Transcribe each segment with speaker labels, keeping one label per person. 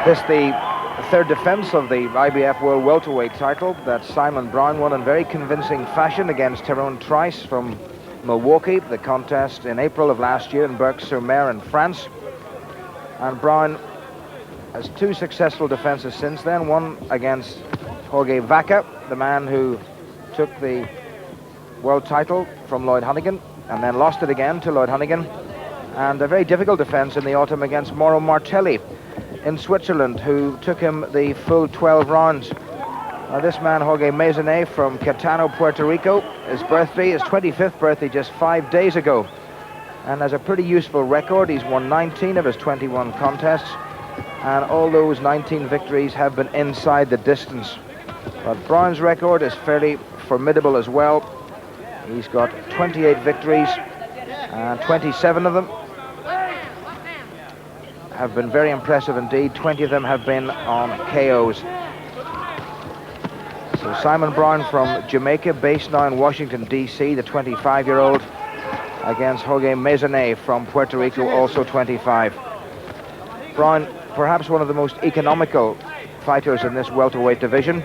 Speaker 1: This the third defense of the IBF World Welterweight title that Simon Brown won in very convincing fashion against Tyrone Trice from Milwaukee, the contest in April of last year in Berck-sur-Mer in France. And Brown has two successful defenses since then, one against Jorge Vaca, the man who took the world title from Lloyd Honeyghan and then lost it again to Lloyd Honeyghan, and a very difficult defense in the autumn against Mauro Martelli in Switzerland, who took him the full 12 rounds. This man, Jorge Maysonet from Catano, Puerto Rico, his 25th birthday just 5 days ago, and has a pretty useful record. He's won 19 of his 21 contests, and all those 19 victories have been inside the distance. But Brown's record is fairly formidable as well. He's got 28 victories, and 27 of them have been very impressive indeed. 20 of them have been on KOs. So Simon Brown from Jamaica, based now in Washington, D.C., the 25-year-old, against Jorge Maysonet from Puerto Rico, also 25. Brown, perhaps one of the most economical fighters in this welterweight division,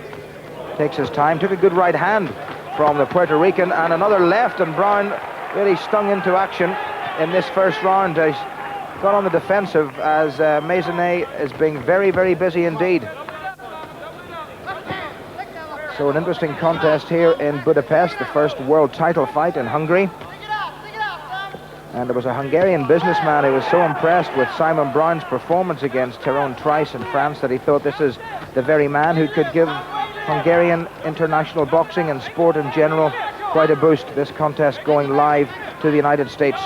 Speaker 1: takes his time, took a good right hand from the Puerto Rican, and another left, and Brown really stung into action in this first round. He's got on the defensive as Maysonet is being very, very busy indeed. So an interesting contest here in Budapest, the first world title fight in Hungary. And there was a Hungarian businessman who was so impressed with Simon Brown's performance against Tyrone Trice in France that he thought this is the very man who could give Hungarian international boxing and sport in general quite a boost. This contest going live to the United States.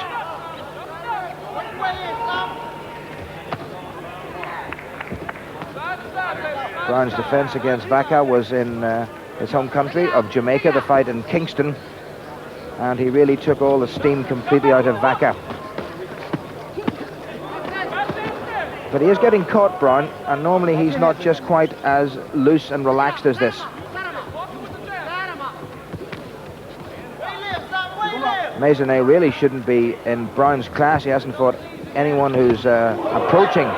Speaker 1: Brown's defense against Vaca was in his home country of Jamaica, the fight in Kingston, and he really took all the steam completely out of Vaca. But he is getting caught, Brown, and normally he's not just quite as loose and relaxed as this. Maysonet really shouldn't be in Brown's class. He hasn't fought anyone who's approaching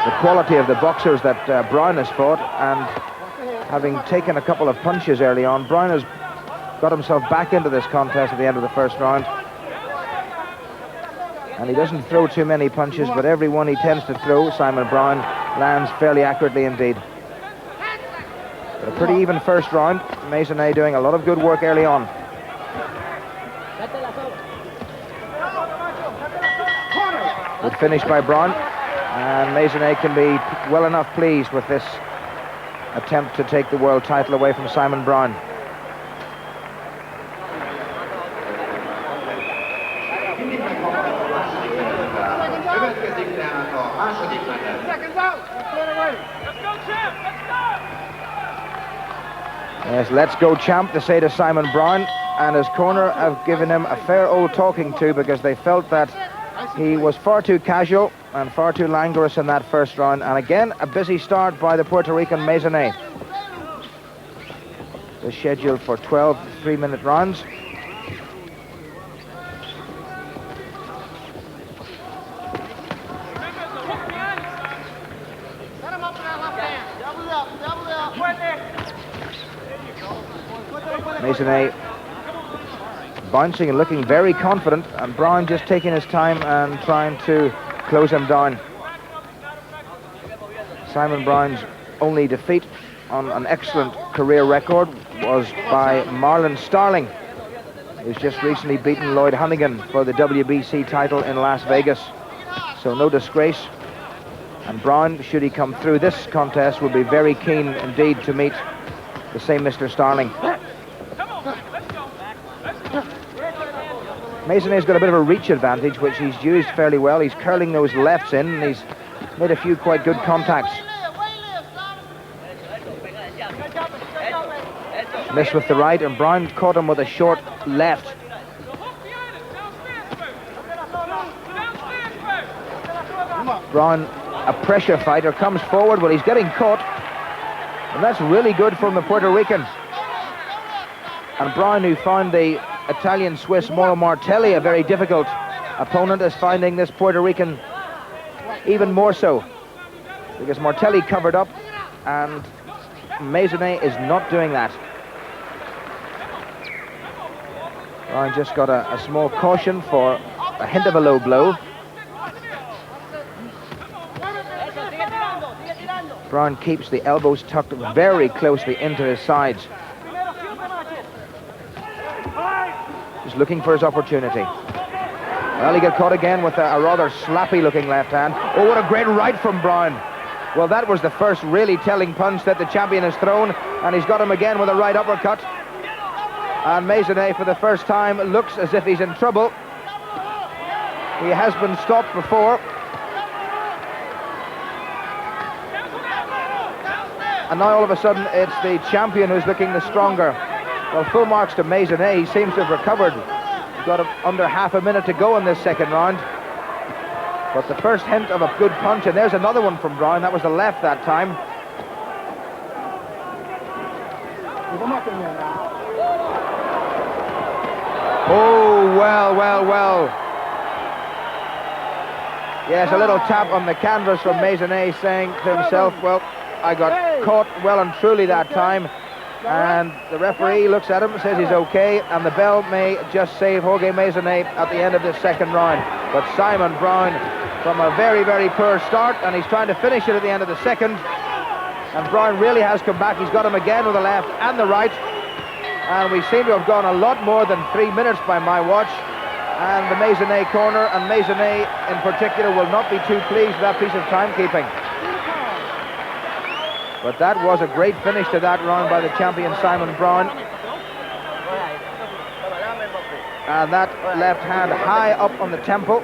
Speaker 1: the quality of the boxers that Brown has fought, and having taken a couple of punches early on, Brown has got himself back into this contest at the end of the first round. And he doesn't throw too many punches, but every one he tends to throw, Simon Brown, lands fairly accurately indeed. But a pretty even first round. Maysonet doing a lot of good work early on. Good finish by Brown, and Maysonet can be well enough pleased with this attempt to take the world title away from Simon Brown. Yes, let's go champ, to say to Simon Brown, and his corner have given him a fair old talking to, because they felt that he was far too casual and far too languorous in that first round. And again, a busy start by the Puerto Rican Maysonet. They're scheduled for 12 3-minute rounds. Maysonet bouncing and looking very confident, and Brown just taking his time and trying to close him down. Simon Brown's only defeat on an excellent career record was by Marlon Starling, who's just recently beaten Lloyd Honeyghan for the WBC title in Las Vegas. So no disgrace. And Brown, should he come through this contest, will be very keen indeed to meet the same Mr. Starling. Maysonet's got a bit of a reach advantage, which he's used fairly well. He's curling those lefts in, and he's made a few quite good contacts. Missed with the right, and Brown caught him with a short left. Brown, a pressure fighter, comes forward, well, he's getting caught, and that's really good from the Puerto Rican. And Brown, who found the Italian-Swiss Mauro Martelli a very difficult opponent, is finding this Puerto Rican even more so, because Martelli covered up, and Maysonet is not doing that. Bryan just got a small caution for a hint of a low blow. Bryan keeps the elbows tucked very closely into his sides. He's looking for his opportunity. Well, he got caught again with a rather slappy-looking left hand. Oh, what a great right from Bryan. Well, that was the first really telling punch that the champion has thrown, and he's got him again with a right uppercut. And Maysonet, for the first time, looks as if he's in trouble. He has been stopped before. And now, all of a sudden, it's the champion who's looking the stronger. Well, full marks to Maysonet. He seems to have recovered. He's got under half a minute to go in this second round. But the first hint of a good punch, and there's another one from Bryan. That was the left that time. Oh, well. Yes, a little tap on the canvas from Maysonet, saying to himself, well, I got caught well and truly that time. And the referee looks at him and says he's okay, and the bell may just save Jorge Maysonet at the end of this second round. But Simon Bryan, from a very, very poor start, and he's trying to finish it at the end of the second. And Bryan really has come back. He's got him again with the left and the right. And we seem to have gone a lot more than 3 minutes by my watch. And the Maysonet corner, and Maysonet in particular, will not be too pleased with that piece of timekeeping. But that was a great finish to that round by the champion Simon Bryan. And that left hand high up on the temple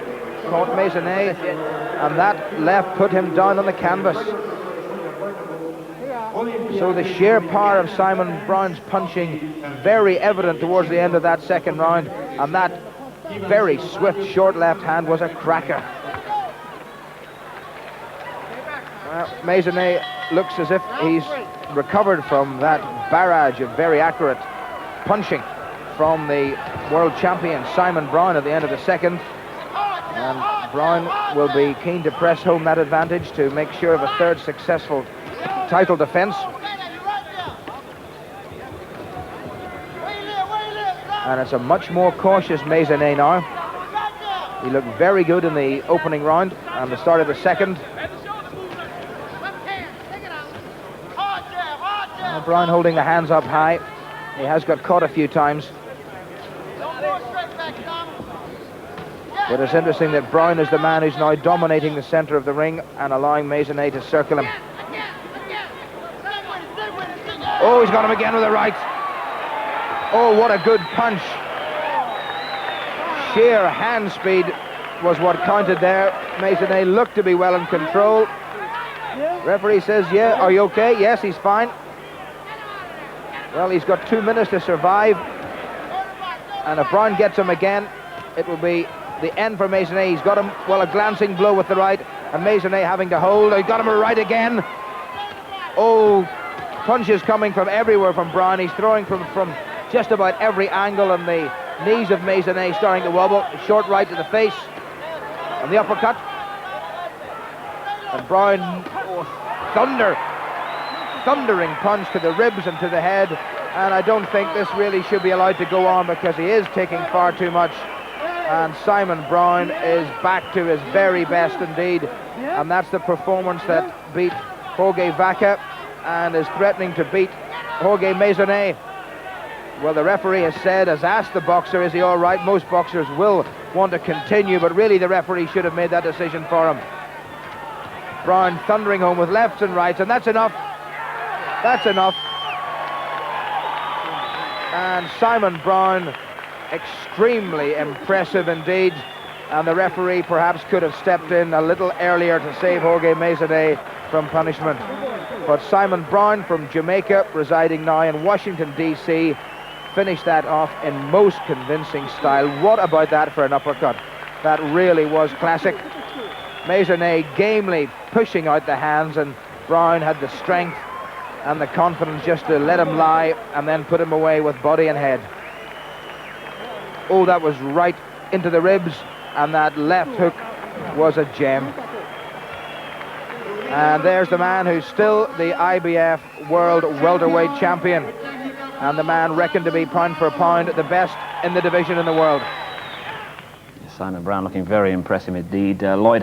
Speaker 1: caught Maysonet, and that left put him down on the canvas. So the sheer power of Simon Bryan's punching very evident towards the end of that second round, and that very swift short left hand was a cracker. Well, Maysonet looks as if he's recovered from that barrage of very accurate punching from the world champion Simon Bryan at the end of the second. And Bryan will be keen to press home that advantage to make sure of a third successful title defense. And it's a much more cautious Maysonet now. He looked very good in the opening round and the start of the second. Now Bryan holding the hands up high. He has got caught a few times. But it's interesting that Bryan is the man who's now dominating the center of the ring and allowing Maysonet to circle him. Oh, he's got him again with the right. Oh, what a good punch. Sheer hand speed was what counted there. Maysonet looked to be well in control. Referee says, yeah, are you okay? Yes, he's fine. Well, he's got 2 minutes to survive. And if Bryan gets him again, it will be the end for Maysonet. He's got him, well, a glancing blow with the right, and Maysonet having to hold. He got him a right again. Oh, punches coming from everywhere from Bryan. He's throwing from just about every angle, and the knees of Maysonet starting to wobble. Short right to the face, and the uppercut. And Bryan, thundering punch to the ribs and to the head. And I don't think this really should be allowed to go on, because he is taking far too much. And Simon Bryan is back to his very best indeed. And that's the performance that beat Jorge Vaca and is threatening to beat Jorge Maysonet. Well, the referee has asked the boxer, is he all right? Most boxers will want to continue, but really the referee should have made that decision for him. Bryan thundering home with lefts and rights, and that's enough. That's enough. And Simon Bryan, extremely impressive indeed, and the referee perhaps could have stepped in a little earlier to save Jorge Maysonet from punishment. But Simon Bryan from Jamaica, residing now in Washington, D.C., finished that off in most convincing style. What about that for an uppercut? That really was classic. Maysonet gamely pushing out the hands, and Bryan had the strength and the confidence just to let him lie and then put him away with body and head. Oh, that was right into the ribs, and that left hook was a gem. And there's the man who's still the IBF World Welterweight Champion, and the man reckoned to be pound for pound the best in the division in the world.
Speaker 2: Simon Brown looking very impressive indeed. Lloyd